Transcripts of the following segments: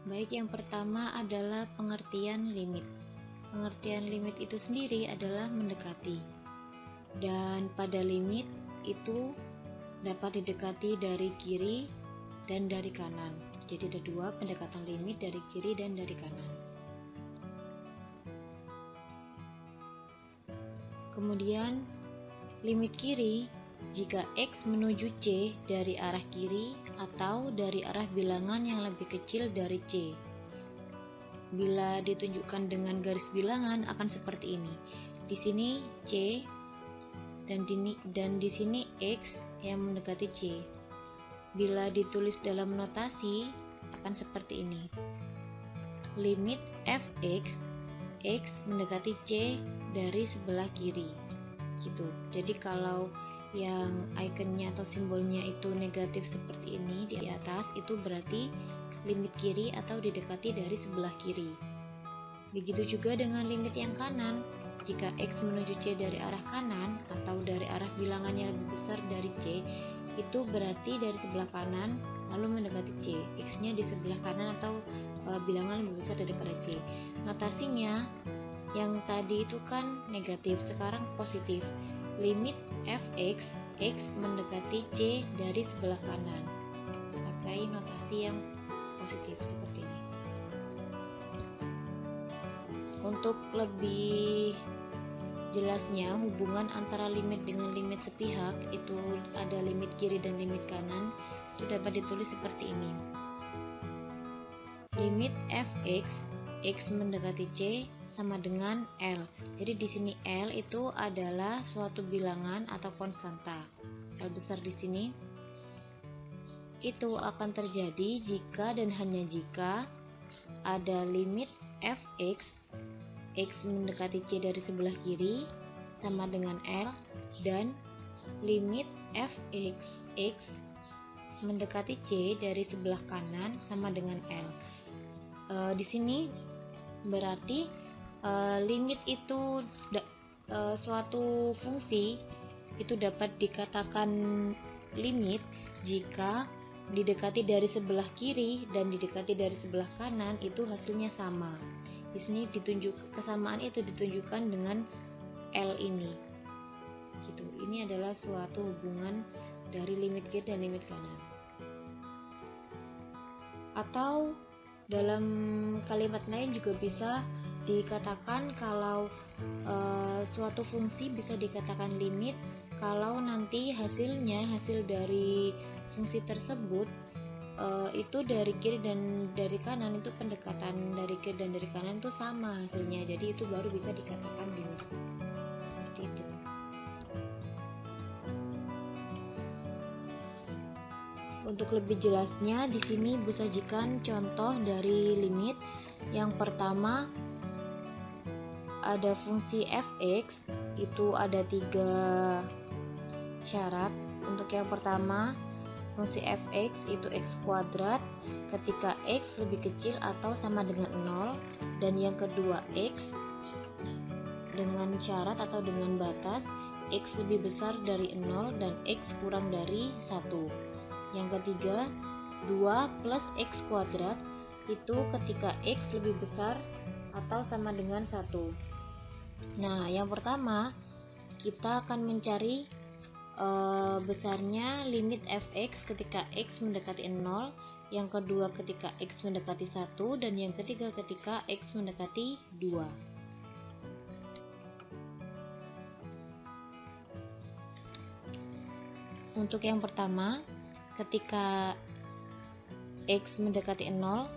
Baik, yang pertama adalah pengertian limit. Pengertian limit itu sendiri adalah mendekati. Dan pada limit itu dapat didekati dari kiri dan dari kanan. Jadi ada dua pendekatan limit, dari kiri dan dari kanan. Kemudian limit kiri jika X menuju C dari arah kiri atau dari arah bilangan yang lebih kecil dari C. Bila ditunjukkan dengan garis bilangan akan seperti ini. Di sini C dan di sini X yang mendekati C. Bila ditulis dalam notasi akan seperti ini. Limit fx, X mendekati C dari sebelah kiri. Gitu. Jadi kalau yang ikonnya atau simbolnya itu negatif seperti ini di atas, itu berarti limit kiri atau didekati dari sebelah kiri. Begitu juga dengan limit yang kanan. Jika X menuju C dari arah kanan atau dari arah bilangan yang lebih besar dari C, itu berarti dari sebelah kanan lalu mendekati C. X-nya di sebelah kanan atau bilangan lebih besar daripada C. Notasinya yang tadi itu kan negatif, sekarang positif. Limit fx, X mendekati C dari sebelah kanan. Pakai notasi yang positif seperti ini. Untuk lebih jelasnya hubungan antara limit dengan limit sepihak, itu ada limit kiri dan limit kanan, itu dapat ditulis seperti ini. Limit fx, X mendekati C sama dengan L. Jadi di sini L itu adalah suatu bilangan atau konstanta. L besar di sini. Itu akan terjadi jika dan hanya jika ada limit fx, X mendekati C dari sebelah kiri sama dengan L, dan limit fx, X mendekati C dari sebelah kanan sama dengan L. Di sini berarti limit itu suatu fungsi itu dapat dikatakan limit jika didekati dari sebelah kiri dan didekati dari sebelah kanan itu hasilnya sama. Di sini kesamaan itu ditunjukkan dengan L ini. Gitu. Ini adalah suatu hubungan dari limit kiri dan limit kanan. Atau dalam kalimat lain juga bisa dikatakan kalau suatu fungsi bisa dikatakan limit kalau nanti hasil dari fungsi tersebut itu dari kiri dan dari kanan, itu pendekatan dari kiri dan dari kanan itu sama hasilnya, jadi itu baru bisa dikatakan limit. Seperti itu. Untuk lebih jelasnya, di sini Ibu sajikan contoh dari limit. Yang pertama ada fungsi fx, itu ada 3 syarat. Untuk yang pertama, fungsi fx itu x kuadrat ketika x lebih kecil atau sama dengan 0, dan yang kedua x dengan syarat atau dengan batas x lebih besar dari 0 dan x kurang dari 1. Yang ketiga, 2 plus x kuadrat itu ketika x lebih besar atau sama dengan 1. Nah, yang pertama kita akan mencari besarnya limit fx ketika x mendekati 0, yang kedua ketika x mendekati 1, dan yang ketiga ketika x mendekati 2. Untuk yang pertama, ketika x mendekati 0,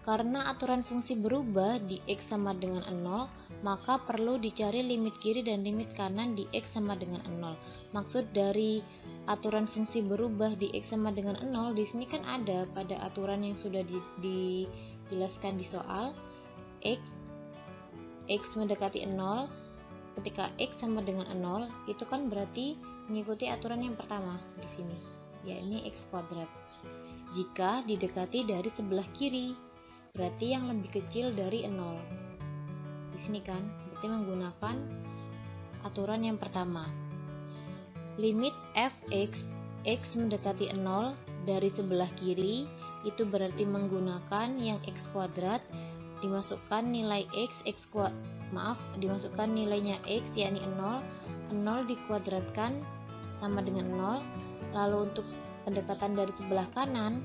karena aturan fungsi berubah di x sama dengan 0, maka perlu dicari limit kiri dan limit kanan di x sama dengan 0. Maksud dari aturan fungsi berubah di x sama dengan 0 di sini kan ada pada aturan yang sudah dijelaskan di soal. X mendekati 0 ketika x sama dengan 0 itu kan berarti mengikuti aturan yang pertama di sini, yakni x kuadrat. Jika didekati dari sebelah kiri, berarti yang lebih kecil dari 0. Di sini kan berarti menggunakan aturan yang pertama. Limit fx, x mendekati 0 dari sebelah kiri, itu berarti menggunakan yang x kuadrat, dimasukkan nilai dimasukkan nilainya x yakni 0, 0 dikuadratkan sama dengan 0. Lalu untuk pendekatan dari sebelah kanan,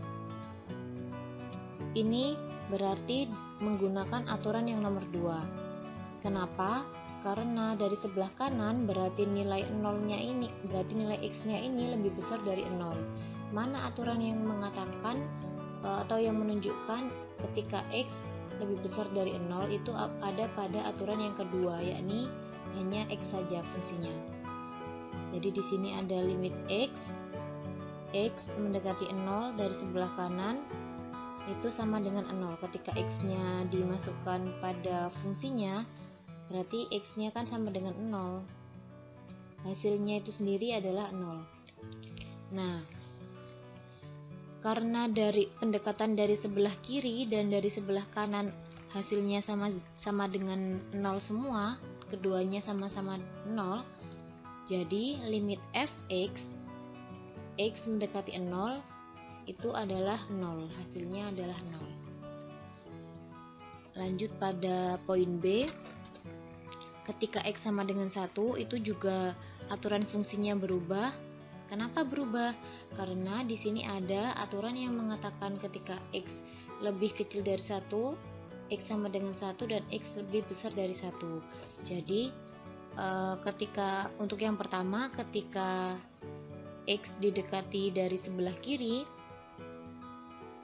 ini berarti menggunakan aturan yang nomor 2. Kenapa? Karena dari sebelah kanan berarti nilai 0-nya ini, berarti nilai x-nya ini lebih besar dari 0. Mana aturan yang mengatakan atau yang menunjukkan ketika x lebih besar dari 0 itu ada pada aturan yang kedua, yakni hanya x saja fungsinya. Jadi di sini ada limit x mendekati 0 dari sebelah kanan itu sama dengan 0. Ketika x-nya dimasukkan pada fungsinya, berarti x-nya kan sama dengan 0. Hasilnya itu sendiri adalah 0. Nah, karena dari pendekatan dari sebelah kiri dan dari sebelah kanan hasilnya sama dengan 0 semua, keduanya sama-sama 0, jadi limit fx, x mendekati 0, itu adalah 0, hasilnya adalah 0. Lanjut pada poin B, ketika x sama dengan 1, itu juga aturan fungsinya berubah. Kenapa berubah? Karena di sini ada aturan yang mengatakan ketika x lebih kecil dari 1, x sama dengan 1 dan x lebih besar dari 1. Jadi ketika untuk yang pertama, ketika x didekati dari sebelah kiri,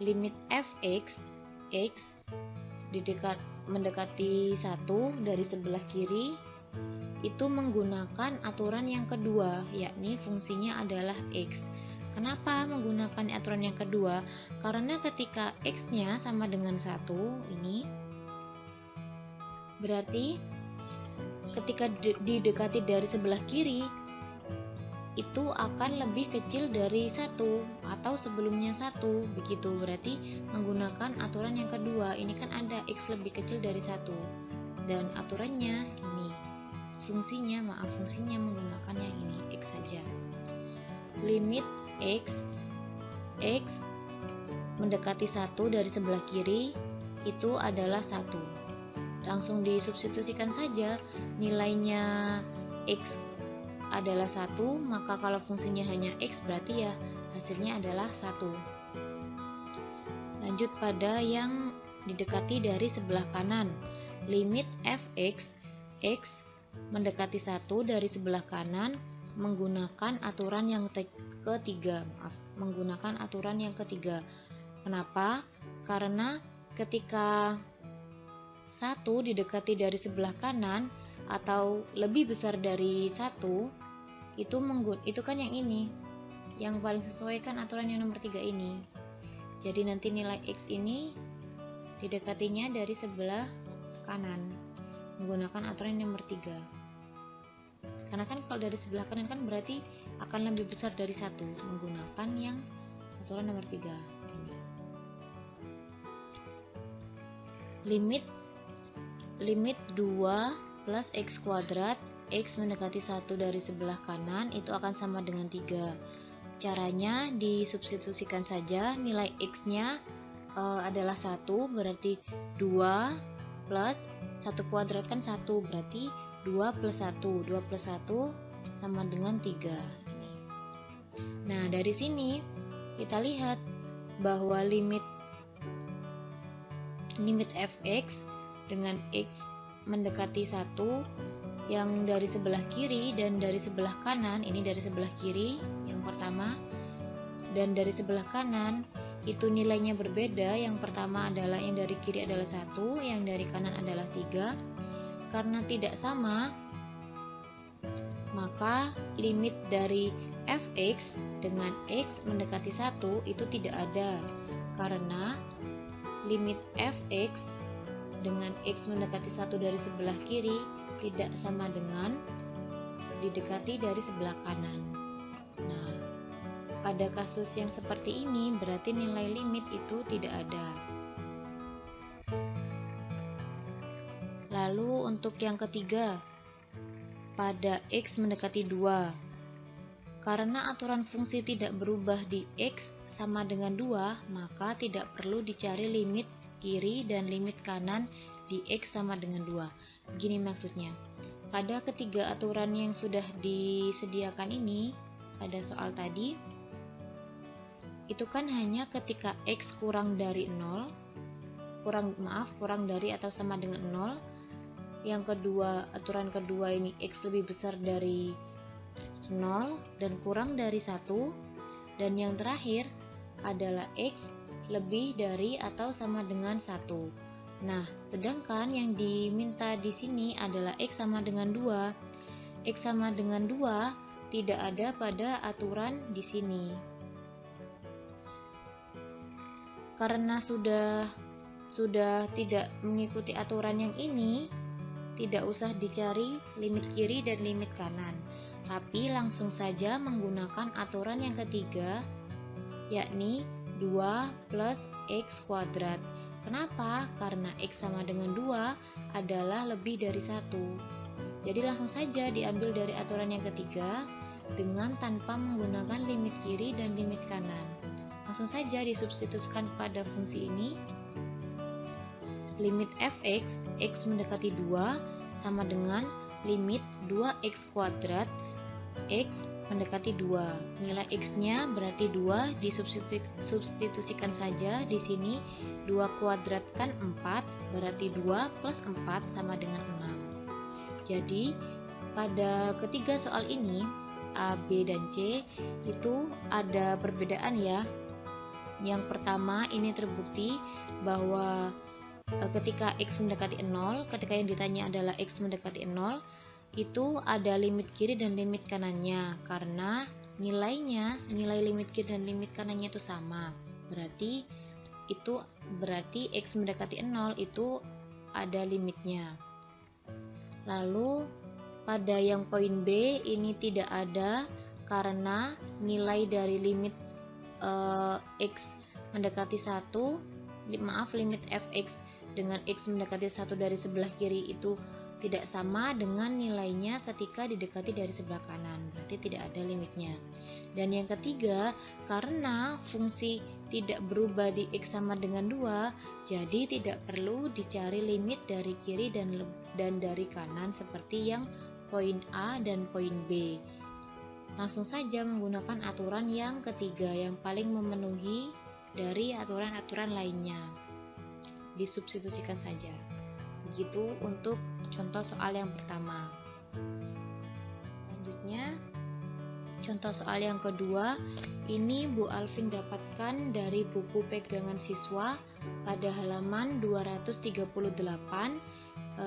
limit fx, x mendekati 1 dari sebelah kiri, itu menggunakan aturan yang kedua, yakni fungsinya adalah x. Kenapa menggunakan aturan yang kedua? Karena ketika x-nya sama dengan 1, ini berarti ketika didekati dari sebelah kiri, itu akan lebih kecil dari 1 atau sebelumnya 1, begitu. Berarti menggunakan aturan yang kedua. Ini kan ada x lebih kecil dari 1 dan aturannya ini. Fungsinya menggunakan yang ini, x saja. Limit x mendekati 1 dari sebelah kiri itu adalah 1. Langsung disubstitusikan saja, nilainya x adalah 1, maka kalau fungsinya hanya x berarti ya hasilnya adalah 1. Lanjut pada yang didekati dari sebelah kanan. Limit fx, x mendekati 1 dari sebelah kanan menggunakan aturan yang ketiga. Menggunakan aturan yang ketiga. Kenapa? Karena ketika 1 didekati dari sebelah kanan atau lebih besar dari 1, itu kan yang ini. Yang paling sesuai kan aturan yang nomor 3 ini. Jadi nanti nilai x ini didekatinya dari sebelah kanan menggunakan aturan yang nomor 3. Karena kan kalau dari sebelah kanan kan berarti akan lebih besar dari 1, menggunakan yang aturan nomor 3 ini. Limit 2 plus x kuadrat, x mendekati 1 dari sebelah kanan itu akan sama dengan 3. Caranya disubstitusikan saja, nilai x-nya adalah 1, berarti 2 plus 1 kuadrat kan 1, berarti 2 plus 1 sama dengan 3 ini. Nah, dari sini kita lihat bahwa limit fx dengan x mendekati 1 yang dari sebelah kiri dan dari sebelah kanan, ini dari sebelah kiri yang pertama dan dari sebelah kanan itu nilainya berbeda. Yang pertama adalah yang dari kiri adalah 1, yang dari kanan adalah 3. Karena tidak sama, maka limit dari fx dengan x mendekati 1 itu tidak ada. Karena limit fx dengan x mendekati 1 dari sebelah kiri tidak sama dengan didekati dari sebelah kanan. Nah, pada kasus yang seperti ini berarti nilai limit itu tidak ada. Lalu untuk yang ketiga, pada x mendekati 2, karena aturan fungsi tidak berubah di x X sama dengan 2, maka tidak perlu dicari limit kiri dan limit kanan di X sama dengan 2. Begini maksudnya. Pada ketiga aturan yang sudah disediakan ini, pada soal tadi, itu kan hanya ketika X kurang dari 0, kurang dari atau sama dengan 0. Yang kedua, aturan kedua ini X lebih besar dari 0 dan kurang dari 1. Dan yang terakhir adalah X lebih dari atau sama dengan 1. Nah, sedangkan yang diminta di sini adalah X sama dengan 2. X sama dengan 2 tidak ada pada aturan di sini. Karena sudah tidak mengikuti aturan yang ini, tidak usah dicari limit kiri dan limit kanan, tapi langsung saja menggunakan aturan yang ketiga, yakni 2 plus X kuadrat. Kenapa? Karena X sama dengan 2 adalah lebih dari 1. Jadi langsung saja diambil dari aturan yang ketiga dengan tanpa menggunakan limit kiri dan limit kanan. Langsung saja disubstitusikan pada fungsi ini. Limit fx, x mendekati 2, sama dengan limit 2x kuadrat, x mendekati 2. Nilai x-nya berarti 2, disubstitusikan saja di sini. 2 kuadrat kan 4, berarti 2 plus 4 sama dengan 6. Jadi, pada ketiga soal ini, A, B, dan C itu ada perbedaan ya. Yang pertama, ini terbukti bahwa ketika X mendekati 0, ketika yang ditanya adalah X mendekati 0, itu ada limit kiri dan limit kanannya, karena nilai limit kiri dan limit kanannya itu sama. Berarti X mendekati 0 itu ada limitnya. Lalu pada yang poin B ini tidak ada, karena nilai dari limit X mendekati 1, limit fx dengan X mendekati 1 dari sebelah kiri itu tidak sama dengan nilainya ketika didekati dari sebelah kanan, berarti tidak ada limitnya. Dan yang ketiga, karena fungsi tidak berubah di X sama dengan 2, jadi tidak perlu dicari limit dari kiri dan dari kanan seperti yang poin A dan poin B. Langsung saja menggunakan aturan yang ketiga yang paling memenuhi dari aturan-aturan lainnya. Disubstitusikan saja. Begitu untuk contoh soal yang pertama. Selanjutnya, contoh soal yang kedua, ini Bu Alvin dapatkan dari buku pegangan siswa pada halaman 238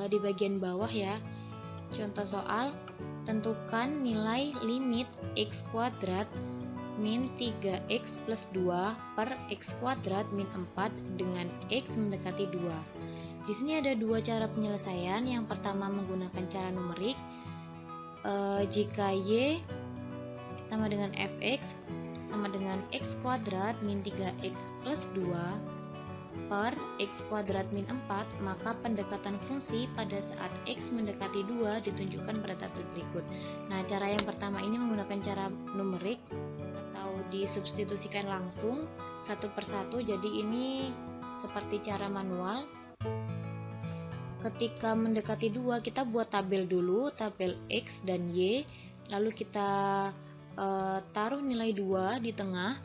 di bagian bawah ya. Contoh soal, tentukan nilai limit X kuadrat min 3x plus 2 per x kuadrat min 4 dengan x mendekati 2. Di sini ada dua cara penyelesaian. Yang pertama menggunakan cara numerik. Jika y sama dengan fx sama dengan x kuadrat min 3x plus 2 per x kuadrat min 4, maka pendekatan fungsi pada saat x mendekati 2 ditunjukkan pada tabel berikut. Nah, cara yang pertama ini menggunakan cara numerik atau disubstitusikan langsung satu persatu, jadi ini seperti cara manual. Ketika mendekati 2, kita buat tabel dulu, tabel X dan Y, lalu kita taruh nilai 2 di tengah,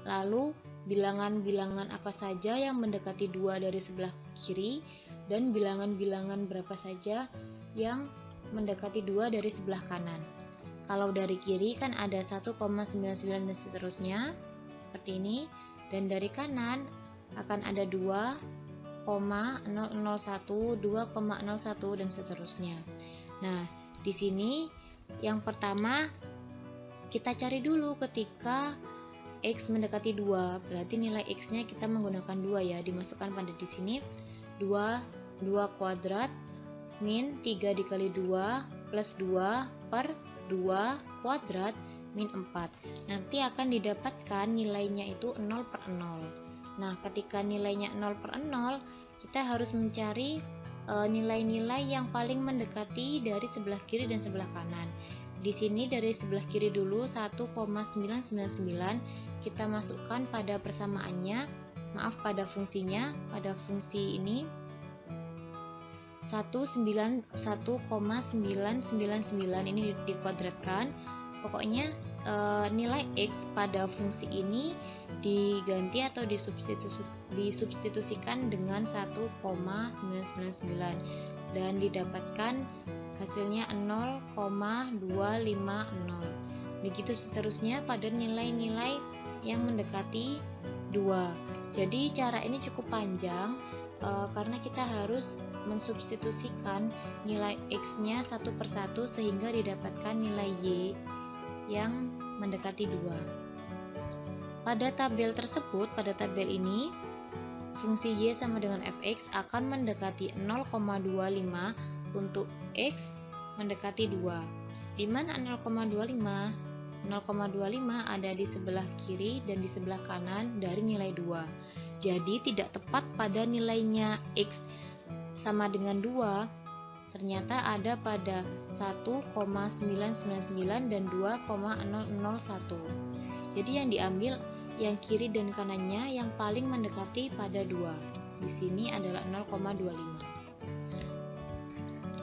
lalu bilangan-bilangan apa saja yang mendekati 2 dari sebelah kiri, dan bilangan-bilangan berapa saja yang mendekati 2 dari sebelah kanan. Kalau dari kiri kan ada 1,99 dan seterusnya, seperti ini, dan dari kanan akan ada 2,001, 2,01 dan seterusnya. Nah, di sini yang pertama kita cari dulu ketika X mendekati 2, berarti nilai X-nya kita menggunakan 2 ya, dimasukkan pada di sini 2 kuadrat min 3 dikali 2 plus 2 per 2 kuadrat min 4. Nanti akan didapatkan nilainya itu 0 per 0. Nah, ketika nilainya 0 per 0, kita harus mencari nilai-nilai yang paling mendekati dari sebelah kiri dan sebelah kanan. Di sini dari sebelah kiri dulu 1,999, kita masukkan pada persamaannya, pada fungsinya, pada fungsi ini 1,999 ini dikuadratkan. Pokoknya nilai X pada fungsi ini diganti atau disubstitusikan dengan 1,999 dan didapatkan hasilnya 0,250. Begitu seterusnya pada nilai-nilai yang mendekati 2. Jadi cara ini cukup panjang karena kita harus mensubstitusikan nilai X-nya satu persatu sehingga didapatkan nilai Y yang mendekati 2. Pada tabel tersebut, pada tabel ini, fungsi Y sama dengan fx akan mendekati 0,25 untuk X mendekati 2. Di mana 0,25? 0,25 ada di sebelah kiri dan di sebelah kanan dari nilai 2. Jadi tidak tepat pada nilainya X sama dengan 2, ternyata ada pada 1,999 dan 2,001. Jadi yang diambil yang kiri dan kanannya yang paling mendekati pada 2. Di sini adalah 0,25.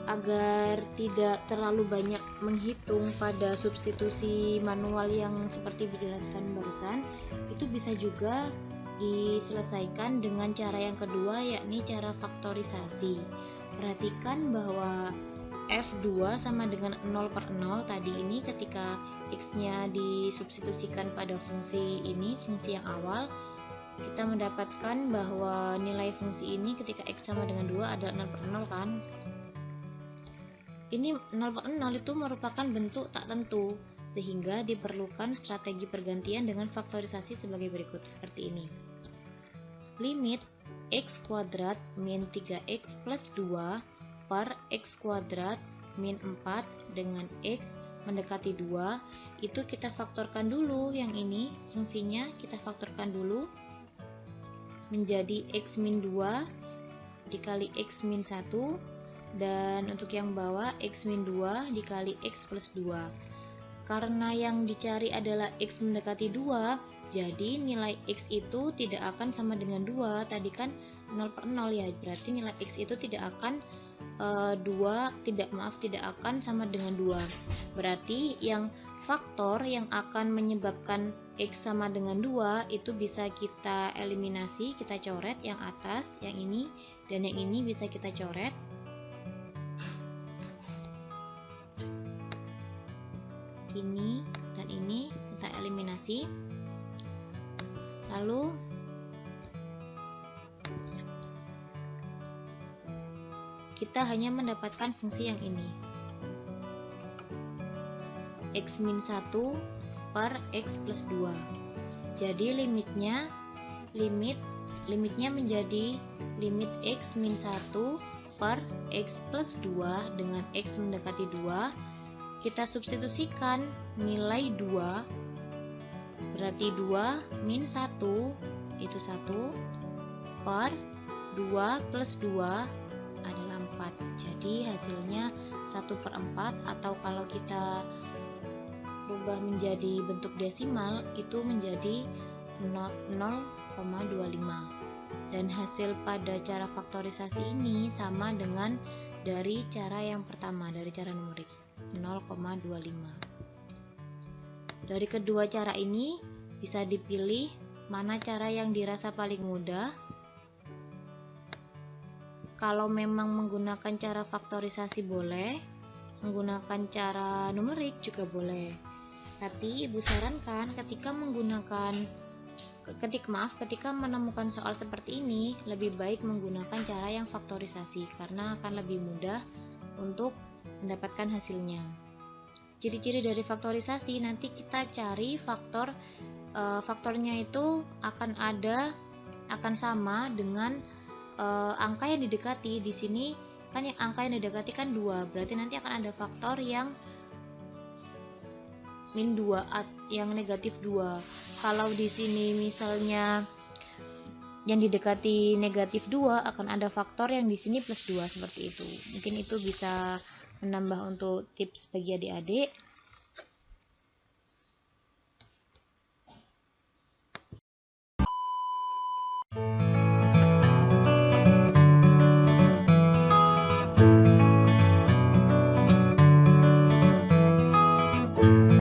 Agar tidak terlalu banyak menghitung pada substitusi manual yang seperti dijelaskan barusan, itu bisa juga diselesaikan dengan cara yang kedua, yakni cara faktorisasi. Perhatikan bahwa F2 sama dengan 0/0 tadi ini ketika X-nya disubstitusikan pada fungsi ini, fungsi yang awal, kita mendapatkan bahwa nilai fungsi ini ketika X sama dengan 2 adalah 0/0 kan? Ini 0/0 itu merupakan bentuk tak tentu, sehingga diperlukan strategi pergantian dengan faktorisasi sebagai berikut, seperti ini. Limit x kuadrat min 3x plus 2 per x kuadrat min 4 dengan x mendekati 2, itu kita faktorkan dulu. Yang ini fungsinya kita faktorkan dulu menjadi x min 2 dikali x min 1, dan untuk yang bawah x min 2 dikali x plus 2. Karena yang dicari adalah x mendekati 2, jadi nilai x itu tidak akan sama dengan 2. Tadi kan 0/0 ya, berarti nilai x itu tidak akan tidak akan sama dengan 2. Berarti yang faktor yang akan menyebabkan x sama dengan 2 itu bisa kita eliminasi, kita coret yang atas, yang ini, dan yang ini bisa kita coret. Ini dan ini kita eliminasi, lalu kita hanya mendapatkan fungsi yang ini, x min 1 per x plus 2. Jadi limitnya menjadi limit x min 1 per x plus 2 dengan x mendekati 2. Kita substitusikan nilai 2, berarti 2 min 1 itu 1 per 2 plus 2 adalah 4. Jadi hasilnya 1/4, atau kalau kita rubah menjadi bentuk desimal itu menjadi 0,25. Dan hasil pada cara faktorisasi ini sama dengan dari cara yang pertama, dari cara numerik, 0,25. Dari kedua cara ini bisa dipilih mana cara yang dirasa paling mudah. Kalau memang menggunakan cara faktorisasi boleh, menggunakan cara numerik juga boleh. Tapi Ibu sarankan ketika menemukan soal seperti ini, lebih baik menggunakan cara yang faktorisasi karena akan lebih mudah untuk mendapatkan hasilnya. Ciri-ciri dari faktorisasi, nanti kita cari faktornya itu akan sama dengan angka yang didekati. Di sini kan yang angka yang didekati kan 2, berarti nanti akan ada faktor yang min 2, yang negatif 2. Kalau di sini misalnya yang didekati negatif 2, akan ada faktor yang di sini plus 2, seperti itu. Mungkin itu bisa menambah untuk tips bagi adik-adik.